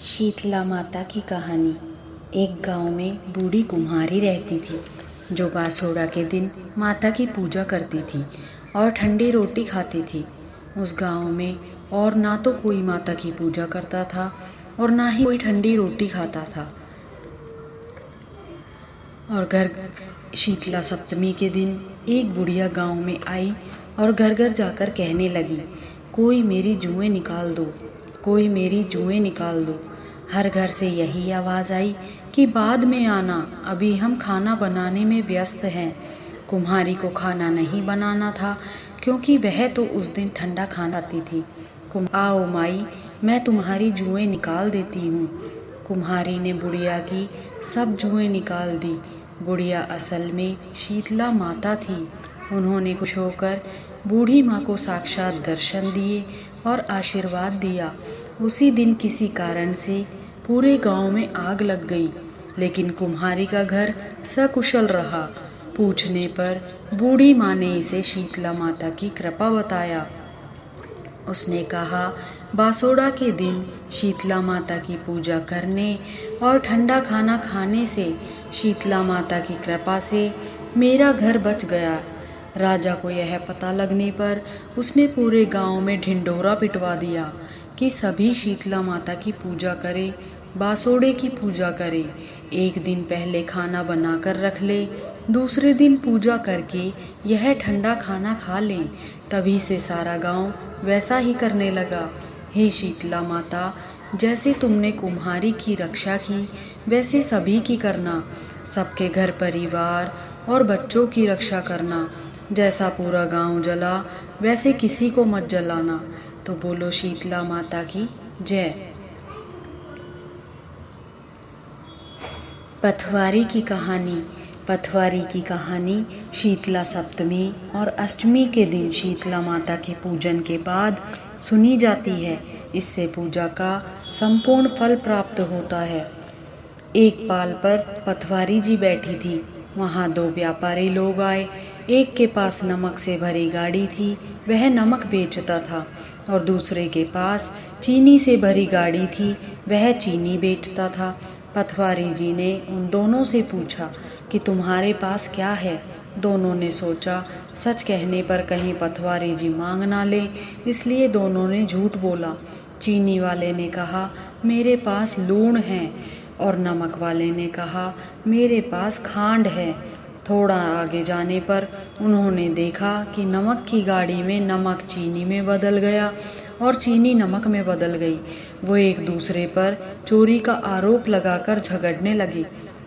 शीतला माता की कहानी। एक गांव में बूढ़ी कुम्हारी रहती थी जो बासोड़ा के दिन माता की पूजा करती थी और ठंडी रोटी खाती थी। उस गांव में और ना तो कोई माता की पूजा करता था और ना ही कोई ठंडी रोटी खाता था। और घर शीतला सप्तमी के दिन एक बुढ़िया गांव में आई और घर घर जाकर कहने लगी, कोई मेरी जुएं निकाल दो, कोई मेरी जुएं निकाल दो। हर घर से यही आवाज़ आई कि बाद में आना, अभी हम खाना बनाने में व्यस्त हैं। कुम्हारी को खाना नहीं बनाना था क्योंकि वह तो उस दिन ठंडा खाना खाती थी। आओ माई, मैं तुम्हारी जुएं निकाल देती हूँ। कुम्हारी ने बुढ़िया की सब जुएं निकाल दी। बुढ़िया असल में शीतला माता थी। उन्होंने खुश होकर बूढ़ी माँ को साक्षात दर्शन दिए और आशीर्वाद दिया। उसी दिन किसी कारण से पूरे गांव में आग लग गई, लेकिन कुम्हारी का घर सकुशल रहा। पूछने पर बूढ़ी माँ ने इसे शीतला माता की कृपा बताया। उसने कहा, बासोड़ा के दिन शीतला माता की पूजा करने और ठंडा खाना खाने से शीतला माता की कृपा से मेरा घर बच गया। राजा को यह पता लगने पर उसने पूरे गांव में ढिंढोरा पिटवा दिया कि सभी शीतला माता की पूजा करें, बासोड़े की पूजा करें। एक दिन पहले खाना बनाकर रख ले, दूसरे दिन पूजा करके यह ठंडा खाना खा लें। तभी से सारा गांव वैसा ही करने लगा। हे शीतला माता, जैसे तुमने कुम्हारी की रक्षा की वैसे सभी की करना। सबके घर परिवार और बच्चों की रक्षा करना। जैसा पूरा गांव जला वैसे किसी को मत जलाना। तो बोलो शीतला माता की जय। पथवारी की कहानी। पथवारी की कहानी शीतला सप्तमी और अष्टमी के दिन शीतला माता के पूजन के बाद सुनी जाती है। इससे पूजा का संपूर्ण फल प्राप्त होता है। एक पाल पर पथवारी जी बैठी थी। वहाँ दो व्यापारी लोग आए। एक के पास नमक से भरी गाड़ी थी, वह नमक बेचता था, और दूसरे के पास चीनी से भरी गाड़ी थी, वह चीनी बेचता था। पथवारी जी ने उन दोनों से पूछा कि तुम्हारे पास क्या है। दोनों ने सोचा सच कहने पर कहीं पथवारी जी मांग ना ले, इसलिए दोनों ने झूठ बोला। चीनी वाले ने कहा, मेरे पास लूण है, और नमक वाले ने कहा, मेरे पास खांड है। थोड़ा आगे जाने पर उन्होंने देखा कि नमक की गाड़ी में नमक चीनी में बदल गया और चीनी नमक में बदल गई। वो एक दूसरे पर चोरी का आरोप लगाकर झगड़ने लगे।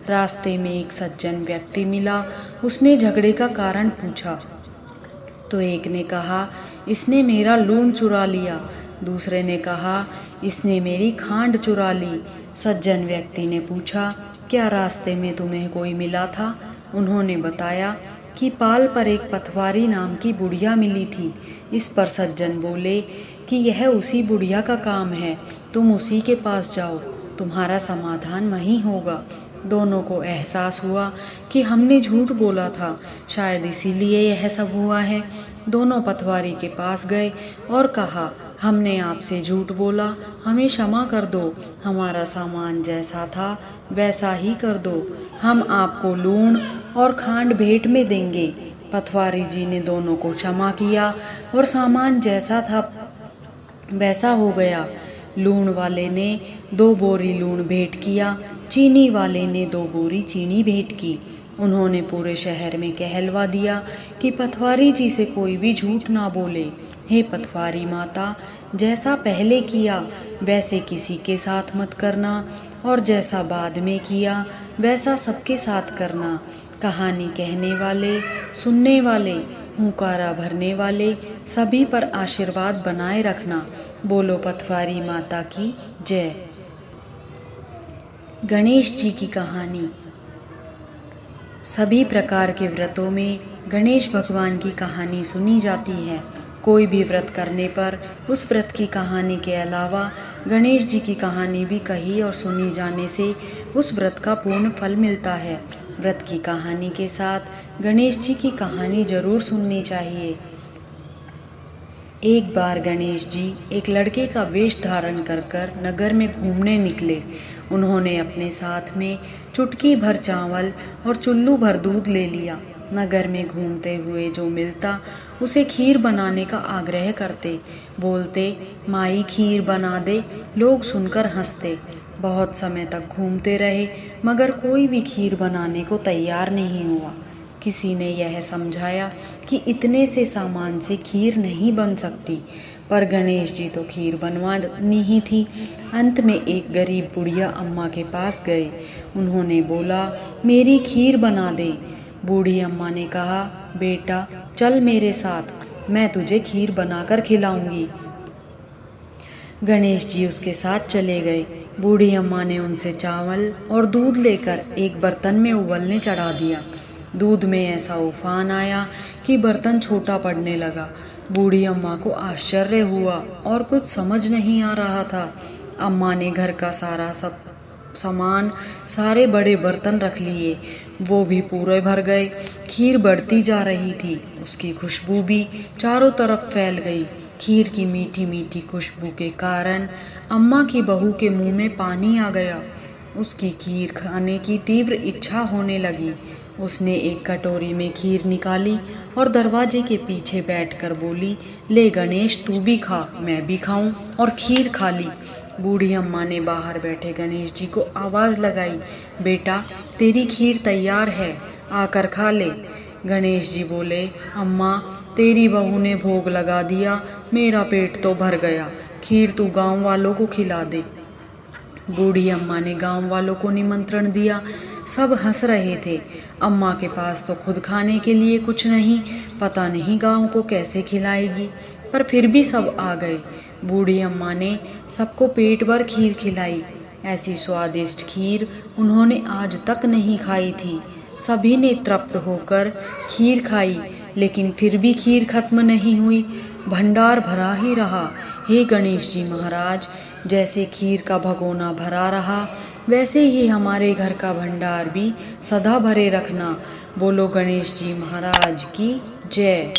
रास्ते में एक सज्जन व्यक्ति मिला। उसने झगड़े का कारण पूछा तो एक ने कहा, इसने मेरा लूण चुरा लिया। दूसरे ने कहा, इसने मेरी खांड चुरा ली। सज्जन व्यक्ति ने पूछा, क्या रास्ते में तुम्हें कोई मिला था? उन्होंने बताया कि पाल पर एक पथवारी नाम की बुढ़िया मिली थी। इस पर सज्जन बोले कि यह उसी बुढ़िया का काम है, तुम उसी के पास जाओ, तुम्हारा समाधान वहीं होगा। दोनों को एहसास हुआ कि हमने झूठ बोला था, शायद इसीलिए यह सब हुआ है। दोनों पथवारी के पास गए और कहा, हमने आपसे झूठ बोला, हमें क्षमा कर दो, हमारा सामान जैसा था वैसा ही कर दो, हम आपको लूण और खांड भेंट में देंगे। पथवारी जी ने दोनों को क्षमा किया और सामान जैसा था वैसा हो गया। लूण वाले ने 2 बोरी लूण भेंट किया, चीनी वाले ने 2 बोरी चीनी भेंट की। उन्होंने पूरे शहर में कहलवा दिया कि पथवारी जी से कोई भी झूठ ना बोले। हे पथवारी माता, जैसा पहले किया वैसे किसी के साथ मत करना, और जैसा बाद में किया वैसा सबके साथ करना। कहानी कहने वाले, सुनने वाले, हुंकारा भरने वाले सभी पर आशीर्वाद बनाए रखना। बोलो पथवारी माता की जय। गणेश जी की कहानी। सभी प्रकार के व्रतों में गणेश भगवान की कहानी सुनी जाती है। कोई भी व्रत करने पर उस व्रत की कहानी के अलावा गणेश जी की कहानी भी कही और सुनी जाने से उस व्रत का पूर्ण फल मिलता है। व्रत की कहानी के साथ गणेश जी की कहानी जरूर सुननी चाहिए। एक बार गणेश जी एक लड़के का वेश धारण कर नगर में घूमने निकले। उन्होंने अपने साथ में चुटकी भर चावल और चुल्लू भर दूध ले लिया। नगर में घूमते हुए जो मिलता उसे खीर बनाने का आग्रह करते। बोलते, माई खीर बना दे। लोग सुनकर हंसते। बहुत समय तक घूमते रहे मगर कोई भी खीर बनाने को तैयार नहीं हुआ। किसी ने यह समझाया कि इतने से सामान से खीर नहीं बन सकती, पर गणेश जी तो खीर बनवानी ही थी। अंत में एक गरीब बुढ़िया अम्मा के पास गए। उन्होंने बोला, मेरी खीर बना दे। बूढ़ी अम्मा ने कहा, बेटा चल मेरे साथ, मैं तुझे खीर बनाकर खिलाऊंगी। गणेश जी उसके साथ चले गए। बूढ़ी अम्मा ने उनसे चावल और दूध लेकर एक बर्तन में उबलने चढ़ा दिया। दूध में ऐसा उफान आया कि बर्तन छोटा पड़ने लगा। बूढ़ी अम्मा को आश्चर्य हुआ और कुछ समझ नहीं आ रहा था। अम्मा ने घर का सारा सामान, सारे बड़े बर्तन रख लिए, वो भी पूरे भर गए। खीर बढ़ती जा रही थी, उसकी खुशबू भी चारों तरफ फैल गई। खीर की मीठी मीठी खुशबू के कारण अम्मा की बहू के मुंह में पानी आ गया। उसकी खीर खाने की तीव्र इच्छा होने लगी। उसने एक कटोरी में खीर निकाली और दरवाजे के पीछे बैठकर बोली, ले गणेश तू भी खा, मैं भी खाऊं, और खीर खा ली। बूढ़ी अम्मा ने बाहर बैठे गणेश जी को आवाज़ लगाई, बेटा तेरी खीर तैयार है, आकर खा ले। गणेश जी बोले, अम्मा तेरी बहू ने भोग लगा दिया, मेरा पेट तो भर गया, खीर तू गांव वालों को खिला दे। बूढ़ी अम्मा ने गांव वालों को निमंत्रण दिया। सब हंस रहे थे। अम्मा के पास तो खुद खाने के लिए कुछ नहीं, पता नहीं गांव को कैसे खिलाएगी, पर फिर भी सब आ गए। बूढ़ी अम्मा ने सबको पेट भर खीर खिलाई। ऐसी स्वादिष्ट खीर उन्होंने आज तक नहीं खाई थी। सभी ने तृप्त होकर खीर खाई, लेकिन फिर भी खीर खत्म नहीं हुई, भंडार भरा ही रहा। हे गणेश जी महाराज, जैसे खीर का भगोना भरा रहा, वैसे ही हमारे घर का भंडार भी सदा भरे रखना। बोलो गणेश जी महाराज की जय।